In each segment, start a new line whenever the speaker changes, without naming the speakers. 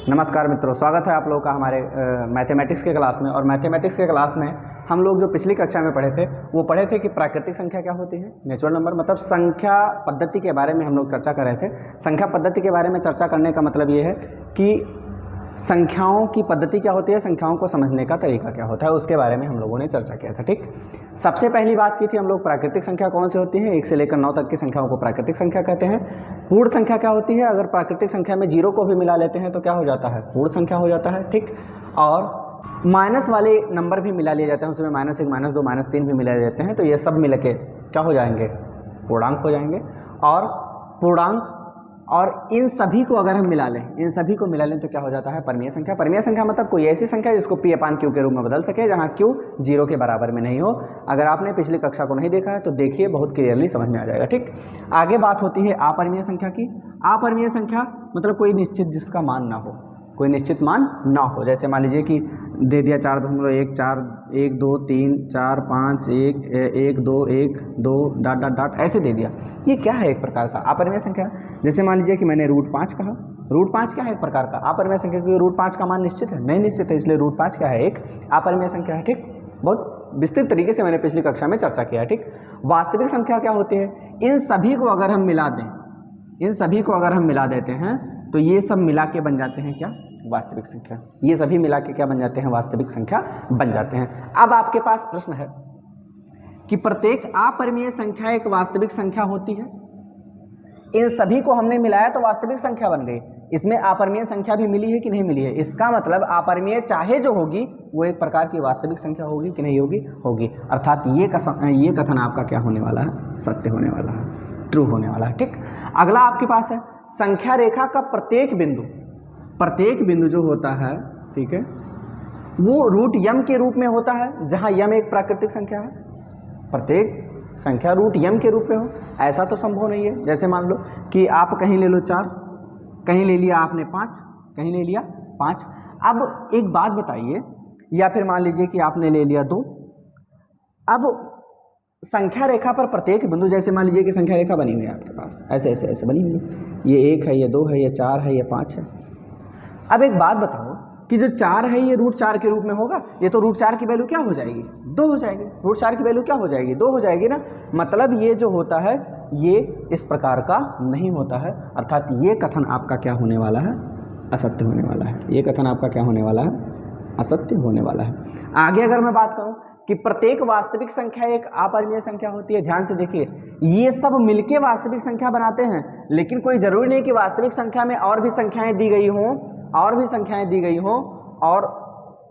नमस्कार मित्रों, स्वागत है आप लोगों का हमारे मैथमेटिक्स के क्लास में। और मैथमेटिक्स के क्लास में हम लोग जो पिछली कक्षा में पढ़े थे वो पढ़े थे कि प्राकृतिक संख्या क्या होती है, नेचुरल नंबर, मतलब संख्या पद्धति के बारे में हम लोग चर्चा कर रहे थे। संख्या पद्धति के बारे में चर्चा करने का मतलब ये है कि संख्याओं की पद्धति क्या होती है, संख्याओं को समझने का तरीका क्या होता है, उसके बारे में हम लोगों ने चर्चा किया था। ठीक, सबसे पहली बात की थी हम लोग प्राकृतिक संख्या कौन सी होती है, 1 से लेकर 9 तक की संख्याओं को प्राकृतिक संख्या कहते हैं। पूर्ण संख्या क्या होती है, अगर प्राकृतिक संख्या में 0 को भी मिला लेते हैं तो क्या हो जाता है, पूर्ण संख्या हो जाता है। ठीक, और माइनस वाले नंबर भी मिला लिए जाते हैं, उसमें -1, -2, -3 भी मिला जाते हैं, तो ये सब मिल के क्या हो जाएंगे, पूर्णांक हो जाएंगे। और पूर्णांक और इन सभी को अगर हम मिला लें, इन सभी को मिला लें तो क्या हो जाता है, परमीय संख्या। परमीय संख्या मतलब कोई ऐसी संख्या जिसको P/Q के रूप में बदल सके, जहाँ Q 0 के बराबर में नहीं हो। अगर आपने पिछली कक्षा को नहीं देखा है तो देखिए, बहुत क्लियरली समझ में आ जाएगा। ठीक, आगे बात होती है अपरिमेय संख्या की। अपरिमेय संख्या मतलब कोई निश्चित जिसका मान ना हो, कोई निश्चित मान ना हो। जैसे मान लीजिए कि दे दिया 4.14, 1 2 3 4 5 1 2 1 2 ... ऐसे दे दिया। ये क्या है, एक प्रकार का अपरिमेय संख्या। जैसे मान लीजिए कि मैंने √5 कहा, √5 क्या है, एक प्रकार का अपरिमेय संख्या, क्योंकि √5 का मान निश्चित है, नहीं निश्चित है, इसलिए √5 क्या है, एक अपरिमेय संख्या है। ठीक, बहुत विस्तृत तरीके से मैंने पिछली कक्षा में चर्चा किया है। ठीक, वास्तविक संख्या क्या होती है, इन सभी को अगर हम मिला दें, इन सभी को अगर हम मिला देते हैं तो ये सब मिला के बन जाते हैं क्या, वास्तविक संख्या। ये सभी मिला के क्या बन जाते हैं, वास्तविक संख्या बन जाते हैं। अब आपके पास प्रश्न है कि प्रत्येक अपरिमेय संख्या एक वास्तविक संख्या होती है। इन सभी को हमने मिलाया तो वास्तविक संख्या बन गई, इसमें अपरिमेय संख्या भी मिली है कि नहीं मिली है। इसका मतलब अपरिमेय चाहे जो होगी वो एक प्रकार की वास्तविक संख्या होगी कि नहीं होगी, होगी। अर्थात ये कथन आपका क्या होने वाला है, सत्य होने वाला है, ट्रू होने वाला है। ठीक, अगला आपके पास है संख्या रेखा का प्रत्येक बिंदु जो होता है, ठीक है, वो √m के रूप में होता है, जहां m एक प्राकृतिक संख्या है। प्रत्येक संख्या √m के रूप में हो, ऐसा तो संभव नहीं है। जैसे मान लो कि आप कहीं ले लो 4, कहीं ले लिया आपने 5, कहीं ले लिया 5। अब एक बात बताइए, या फिर मान लीजिए कि आपने ले लिया 2। अब संख्या रेखा पर प्रत्येक बिंदु, जैसे मान लीजिए कि संख्या रेखा बनी हुई है आपके पास, ऐसे ऐसे ऐसे बनी हुई है, ये 1 है, ये 2 है, ये 4 है, ये 5 है। अब एक बात बताओ कि जो 4 है ये √4 के रूप में होगा, ये तो √4 की वैल्यू क्या हो जाएगी, 2 हो जाएगी। √4 की वैल्यू क्या हो जाएगी, 2 हो जाएगी ना। मतलब ये जो होता है ये इस प्रकार का नहीं होता है। अर्थात ये कथन आपका क्या होने वाला है, असत्य होने वाला है। ये कथन आपका क्या होने वाला है, असत्य होने वाला है। आगे अगर मैं बात करूं कि प्रत्येक वास्तविक संख्या एक अपरिमेय संख्या होती है, ध्यान से देखिए, ये सब मिलके वास्तविक संख्या बनाते हैं, लेकिन कोई जरूरी नहीं कि वास्तविक संख्या में और भी संख्याएं दी गई हों, और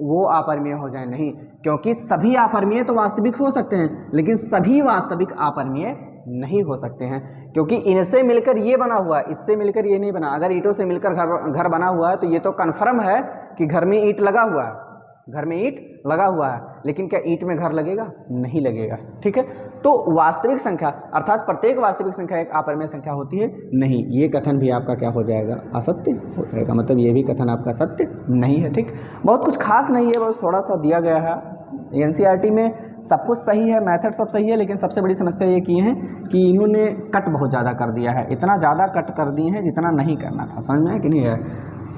वो अपरिमेय हो जाए, नहीं। क्योंकि सभी अपरिमेय तो वास्तविक हो सकते हैं, लेकिन सभी वास्तविक अपरिमेय नहीं हो सकते हैं, क्योंकि इनसे मिलकर ये बना हुआ है, इससे मिलकर ये नहीं बना। अगर ईंटों से मिलकर घर बना हुआ है तो ये तो कन्फर्म है कि घर में ईंट लगा हुआ है, घर में ईंट लगा हुआ है, लेकिन क्या ईंट में घर लगेगा, नहीं लगेगा। ठीक है, तो वास्तविक संख्या अर्थात प्रत्येक वास्तविक संख्या एक अपरिमेय संख्या होती है, नहीं। ये कथन भी आपका क्या हो जाएगा, असत्य हो जाएगा। मतलब ये भी कथन आपका सत्य नहीं है। ठीक, बहुत कुछ खास नहीं है, बस थोड़ा सा दिया गया है। NCERT में सब कुछ सही है, मेथड सब सही है, लेकिन सबसे बड़ी समस्या ये की है कि इन्होंने कट बहुत ज़्यादा कर दिया है। इतना ज़्यादा कट कर दिए हैं जितना नहीं करना था। समझ में है कि नहीं है?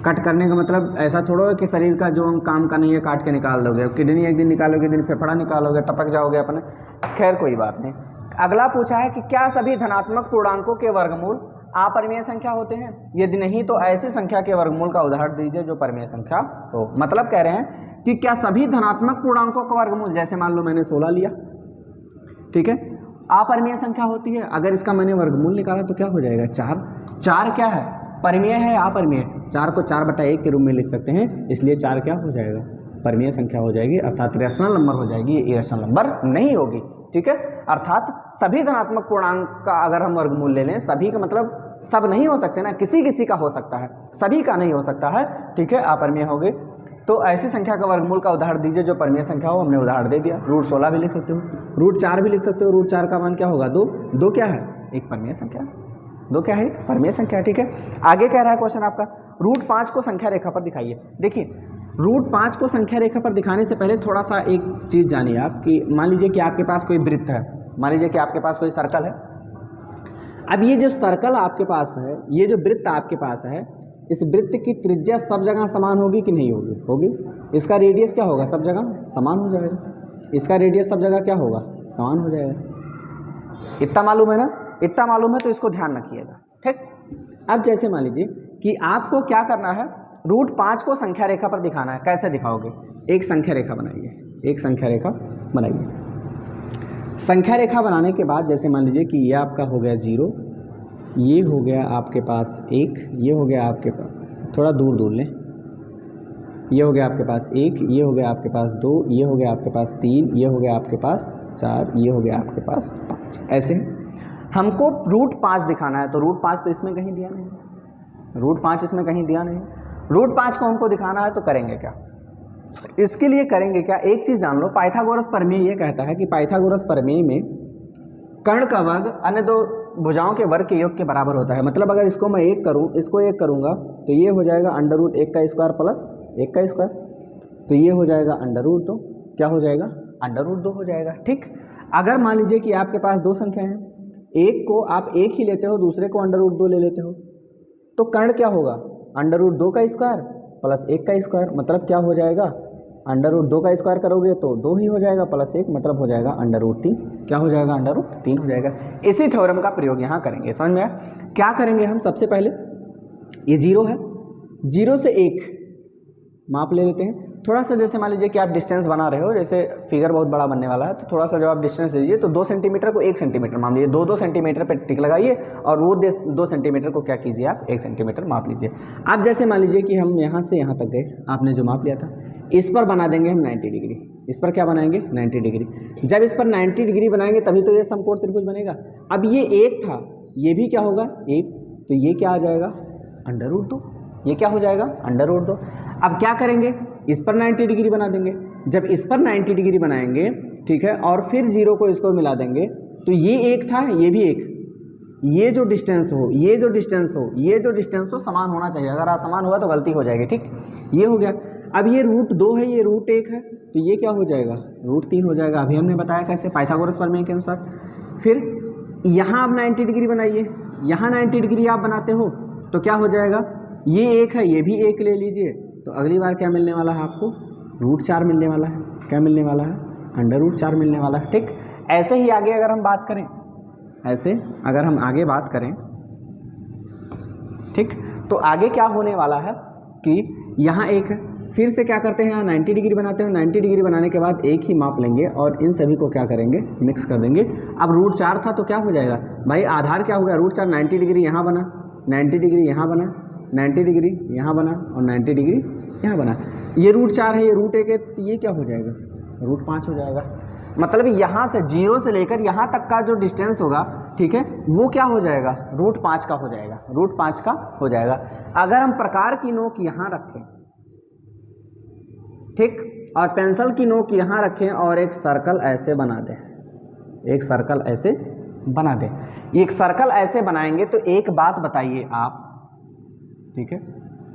कट करने का मतलब ऐसा थोड़ा है कि शरीर का जो काम का नहीं है काट के निकाल दोगे, किडनी एक दिन निकालोगे, एक दिन फेफड़ा निकालोगे, टपक जाओगे अपने। खैर कोई बात नहीं। अगला पूछा है कि क्या सभी धनात्मक पूर्णांकों के वर्गमूल अपरिमेय संख्या होते हैं? यदि नहीं तो ऐसी संख्या के वर्गमूल का उदाहरण दीजिए जो परिमेय संख्या हो। मतलब कह रहे हैं कि क्या सभी धनात्मक पूर्णांकों का वर्गमूल, जैसे मान लो मैंने 16 लिया, ठीक है, अपरिमेय संख्या होती है। अगर इसका मैंने वर्गमूल निकाला तो क्या हो जाएगा, 4। 4 क्या है, परिमेय है या अपरिमेय? 4 को 4/1 के रूप में लिख सकते हैं, इसलिए 4 क्या हो जाएगा, परिमेय संख्या हो जाएगी, अर्थात रेशनल नंबर हो जाएगी, ये इरेशनल नंबर नहीं होगी। ठीक है, अर्थात सभी धनात्मक पूर्णांक का अगर हम वर्गमूल ले लें, सभी का मतलब सब नहीं हो सकते ना, किसी किसी का हो सकता है, सभी का नहीं हो सकता है। ठीक है, अपरिमेय हो गए। तो ऐसी संख्या का वर्गमूल का उदाहरण दीजिए जो परिमेय संख्या हो। हमने उदाहरण दे दिया, √16 भी लिख सकते हो, √4 भी लिख सकते हो। √4 का मान क्या होगा, 2। 2 क्या है, एक परिमेय संख्या, 2 क्या है, एक परिमेय संख्या। ठीक है, आगे कह रहा है क्वेश्चन आपका, √5 को संख्या रेखा पर दिखाइए। देखिए, √5 को संख्या रेखा पर दिखाने से पहले थोड़ा सा एक चीज़ जानिए आप कि मान लीजिए कि आपके पास कोई वृत्त है, मान लीजिए कि आपके पास कोई सर्कल है। अब ये जो सर्कल आपके पास है, ये जो वृत्त आपके पास है, इस वृत्त की त्रिज्या सब जगह समान होगी कि नहीं होगी? होगी। इसका रेडियस क्या होगा? सब जगह समान हो जाएगा। इसका रेडियस सब जगह क्या होगा? समान हो जाएगा। इतना मालूम है ना? इतना मालूम है तो इसको ध्यान रखिएगा, ठीक। अब जैसे मान लीजिए कि आपको क्या करना है, रूट 5 को संख्या रेखा पर दिखाना है। कैसे दिखाओगे? एक संख्या रेखा बनाइए, एक संख्या रेखा बनाइए। संख्या रेखा बनाने के बाद जैसे मान लीजिए कि ये आपका हो गया 0, ये हो गया आपके पास 1, ये हो गया आपके पास, थोड़ा दूर दूर लें, ये हो गया आपके पास 1, ये हो गया आपके पास 2, ये हो गया आपके पास 3, ये हो गया आपके पास 4, ये हो गया आपके पास 5। ऐसे हमको रूट 5 दिखाना है, तो रूट 5 तो इसमें कहीं दिया नहीं, रूट 5 इसमें कहीं दिया नहीं। रूट 5 को हमको दिखाना है तो करेंगे क्या? इसके लिए करेंगे क्या, एक चीज़ जान लो, पाइथागोरस प्रमेय ये कहता है कि पाइथागोरस प्रमेय में कर्ण का वर्ग अन्य दो भुजाओं के वर्ग के योग के बराबर होता है। मतलब अगर इसको मैं 1 करूँ, इसको 1 करूँगा तो ये हो जाएगा √1 का स्क्वायर प्लस 1 का स्क्वायर, तो ये हो जाएगा √2, क्या हो जाएगा? √2 हो जाएगा, ठीक। अगर मान लीजिए कि आपके पास दो संख्या हैं, एक को आप 1 ही लेते हो, दूसरे को √2 ले लेते हो, तो कर्ण क्या होगा? √2 का स्क्वायर प्लस 1 का स्क्वायर, मतलब क्या हो जाएगा? √2 का स्क्वायर करोगे तो 2 ही हो जाएगा, प्लस 1 मतलब हो जाएगा √3, क्या हो जाएगा? √3 हो जाएगा। इसी थ्योरम का प्रयोग यहाँ करेंगे। समझ में आया? क्या करेंगे हम? सबसे पहले ये 0 है, 0 से 1 माप ले लेते हैं। थोड़ा सा जैसे मान लीजिए कि आप डिस्टेंस बना रहे हो, जैसे फिगर बहुत बड़ा बनने वाला है, तो थोड़ा सा जब आप डिस्टेंस लीजिए तो 2 सेंटीमीटर को 1 सेंटीमीटर मान लीजिए, 2 सेंटीमीटर पर टिक लगाइए और वो 2 सेंटीमीटर को क्या कीजिए आप? 1 सेंटीमीटर माप लीजिए। अब जैसे मान लीजिए कि हम यहाँ से यहाँ तक गए, आपने जो माप लिया था, इस पर बना देंगे हम 90 डिग्री। इस पर क्या बनाएंगे? 90 डिग्री। जब इस पर 90 डिग्री बनाएंगे तभी तो ये समकोण त्रिभुज बनेगा। अब ये 1 था, ये भी क्या होगा? 1, तो ये क्या आ जाएगा? √2। ये क्या हो जाएगा? √2। अब क्या करेंगे? इस पर 90 डिग्री बना देंगे। जब इस पर 90 डिग्री बनाएंगे, ठीक है, और फिर 0 को इसको मिला देंगे, तो ये 1 था, ये भी 1, ये जो डिस्टेंस हो, ये जो डिस्टेंस हो, ये जो डिस्टेंस हो समान होना चाहिए। अगर असमान हुआ तो गलती हो जाएगी, ठीक। ये हो गया। अब ये √2 है, ये √1 है, तो ये क्या हो जाएगा? √3 हो जाएगा। अभी हमने बताया कैसे, पाइथागोरस प्रमेय के अनुसार। फिर यहाँ आप 90 डिग्री बनाइए, यहाँ 90 डिग्री आप बनाते हो तो क्या हो जाएगा? ये 1 है, ये भी 1 ले लीजिए, तो अगली बार क्या मिलने वाला है आपको? √4 मिलने वाला है। क्या मिलने वाला है? √4 मिलने वाला है, ठीक। ऐसे ही आगे अगर हम बात करें, ऐसे अगर हम आगे बात करें, ठीक, तो आगे क्या होने वाला है कि यहाँ 1 है, फिर से क्या करते हैं, यहाँ 90 डिग्री बनाते हैं। 90 डिग्री बनाने के बाद एक ही माप लेंगे और इन सभी को क्या करेंगे? मिक्स कर देंगे। अब √4 था तो क्या हो जाएगा भाई? आधार क्या हो गया? √4, 90 डिग्री यहाँ बना, 90 डिग्री यहाँ बना, 90 डिग्री यहाँ बना और 90 डिग्री यहाँ बना। ये √4 है, ये √1 है, तो ये क्या हो जाएगा? √5 हो जाएगा। मतलब यहाँ से 0 से लेकर यहाँ तक का जो डिस्टेंस होगा, ठीक है, वो क्या हो जाएगा? √5 का हो जाएगा, √5 का हो जाएगा। अगर हम प्रकार की नोक यहाँ रखें, ठीक, और पेंसिल की नोक यहाँ रखें और एक सर्कल ऐसे बना दें, एक सर्कल ऐसे बना दें, एक सर्कल ऐसे बनाएंगे तो एक बात बताइए आप, ठीक है,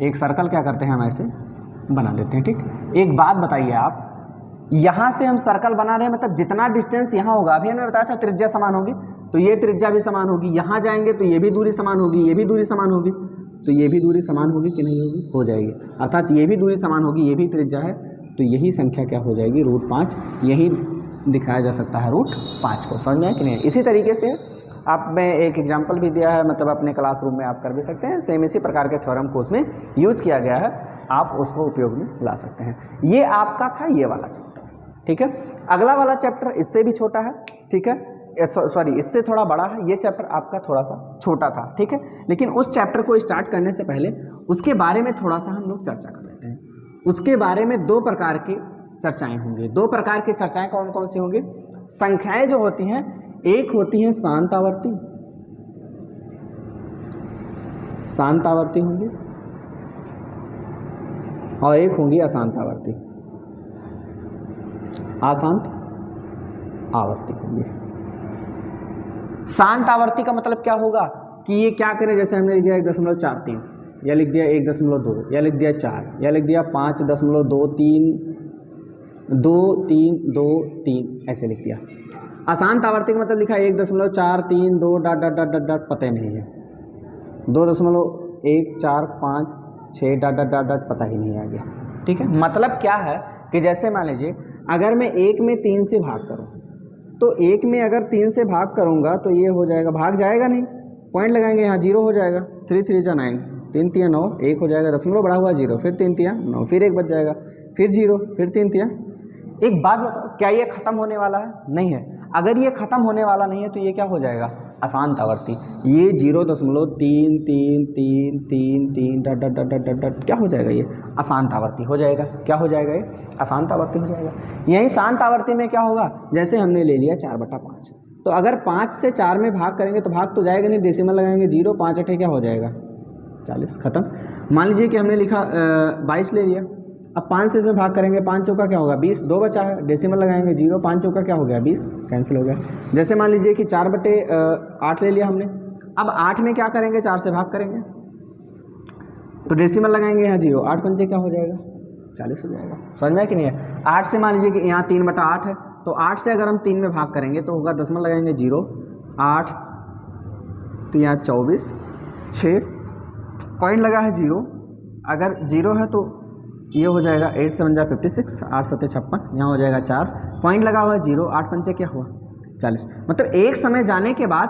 एक सर्कल क्या करते हैं हम ऐसे बना देते हैं, ठीक। एक बात बताइए आप, यहाँ से हम सर्कल बना रहे हैं, मतलब जितना डिस्टेंस यहाँ होगा, अभी हमने बताया था त्रिज्या समान होगी, तो ये त्रिज्या भी समान होगी। यहाँ जाएंगे तो ये भी दूरी समान होगी, ये भी दूरी समान होगी, तो ये भी दूरी समान होगी कि नहीं होगी? हो जाएगी। अर्थात ये भी दूरी समान होगी, ये भी त्रिज्या है, तो यही संख्या क्या हो जाएगी? √5। यही दिखाया जा सकता है √5 को। समझ में है कि नहीं? इसी तरीके से आप में एक एग्जाम्पल भी दिया है, मतलब अपने क्लासरूम में आप कर भी सकते हैं। सेम इसी प्रकार के थ्योरम को उसमें यूज किया गया है, आप उसको उपयोग में ला सकते हैं। ये आपका था ये वाला चैप्टर, ठीक है। अगला वाला चैप्टर इससे भी छोटा है, ठीक है, सॉरी इससे थोड़ा बड़ा है। ये चैप्टर आपका थोड़ा सा छोटा था, ठीक है, लेकिन उस चैप्टर को स्टार्ट करने से पहले उसके बारे में थोड़ा सा हम लोग चर्चा कर लेते हैं। उसके बारे में 2 प्रकार की चर्चाएं होंगी। 2 प्रकार की चर्चाएं कौन कौन सी होंगी? संख्याएं जो होती हैं, एक होती हैं शांत आवर्ती, शांत आवर्ती होंगी, और एक होंगी अशांत आवर्ती, अशांत आवर्ती होंगी। शांत आवर्ती का मतलब क्या होगा कि ये क्या करें, जैसे हमने लिख दिया 1.43, या लिख दिया 1.2, या लिख दिया 4, या लिख दिया 5.23, 2.3, ऐसे लिख दिया। अशांत आवर्ती का मतलब लिखा 1.432 ... पता ही नहीं है, 2.145 6 डॉट डॉट डॉट डॉट पता ही नहीं आ गया। ठीक है, मतलब क्या है कि जैसे मान लीजिए अगर मैं 1 में 3 से भाग करूँ तो 1 में अगर 3 से भाग करूँगा तो ये हो जाएगा, भाग जाएगा नहीं, पॉइंट लगाएंगे यहाँ 0 हो जाएगा, 3 3 जा 9, 3 3 9, 1 हो जाएगा, दशमलव बढ़ा हुआ 0, फिर 3 3 9, फिर 1 बच जाएगा, फिर 0, फिर 3 3। एक बात बताओ, क्या ये खत्म होने वाला है? नहीं है। अगर ये खत्म होने वाला नहीं है तो ये क्या हो जाएगा? अशांत आवर्ती। ये 0.33333 dot dot dot dot dot क्या हो जाएगा? ये अशांत आवर्ती हो जाएगा। क्या हो जाएगा? ये अशांत आवर्ती हो जाएगा। यही शांत आवर्ती में क्या होगा? जैसे हमने ले लिया 4/5, तो अगर 5 से 4 में भाग करेंगे तो भाग तो जाएगा नहीं, डेसिमल लगाएंगे 0, 5 8 क्या हो जाएगा? 40, खत्म। मान लीजिए कि हमने लिखा 22 ले लिया, अब 5 से इसमें भाग करेंगे, 5 चौका क्या होगा? 20, 2 बचा है, डेसिमल लगाएंगे 0, 5 चौका क्या हो गया? 20, कैंसिल हो गया। जैसे मान लीजिए कि 4/8 ले लिया हमने, अब 8 में क्या करेंगे? 4 से भाग करेंगे तो डेसिमल लगाएंगे यहाँ 0, 8 पंचे क्या हो जाएगा? 40 हो जाएगा। समझ में है कि नहीं है? 8 से मान लीजिए कि यहाँ 3/8 है, तो 8 से अगर हम 3 में भाग करेंगे तो होगा, दशमल लगाएंगे 0, 8 तो यहाँ 24, 6 पॉइंट लगा है 0, अगर 0 है तो ये हो जाएगा 8 7 जा 56, 8 7 56, यहाँ हो जाएगा 4, पॉइंट लगा हुआ है 0, 8 पंचे क्या हुआ? 40। मतलब एक समय जाने के बाद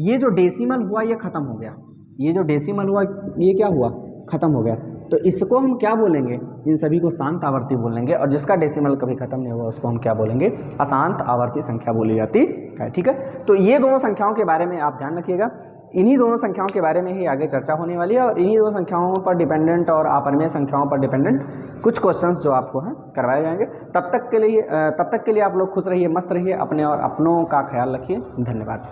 ये जो डेसिमल हुआ ये ख़त्म हो गया, ये जो डेसिमल हुआ ये क्या हुआ? ख़त्म हो गया। तो इसको हम क्या बोलेंगे? इन सभी को शांत आवर्ती बोलेंगे, और जिसका डेसिमल कभी खत्म नहीं हुआ उसको हम क्या बोलेंगे? अशांत आवर्ती संख्या बोली जाती है। ठीक है, तो ये दोनों संख्याओं के बारे में आप ध्यान रखिएगा। इन्हीं दोनों संख्याओं के बारे में ही आगे चर्चा होने वाली है, और इन्हीं दोनों संख्याओं पर डिपेंडेंट और अपरिमेय संख्याओं पर डिपेंडेंट कुछ क्वेश्चंस जो आपको हैं करवाए जाएंगे। तब तक के लिए आप लोग खुश रहिए, मस्त रहिए, अपने और अपनों का ख्याल रखिए। धन्यवाद।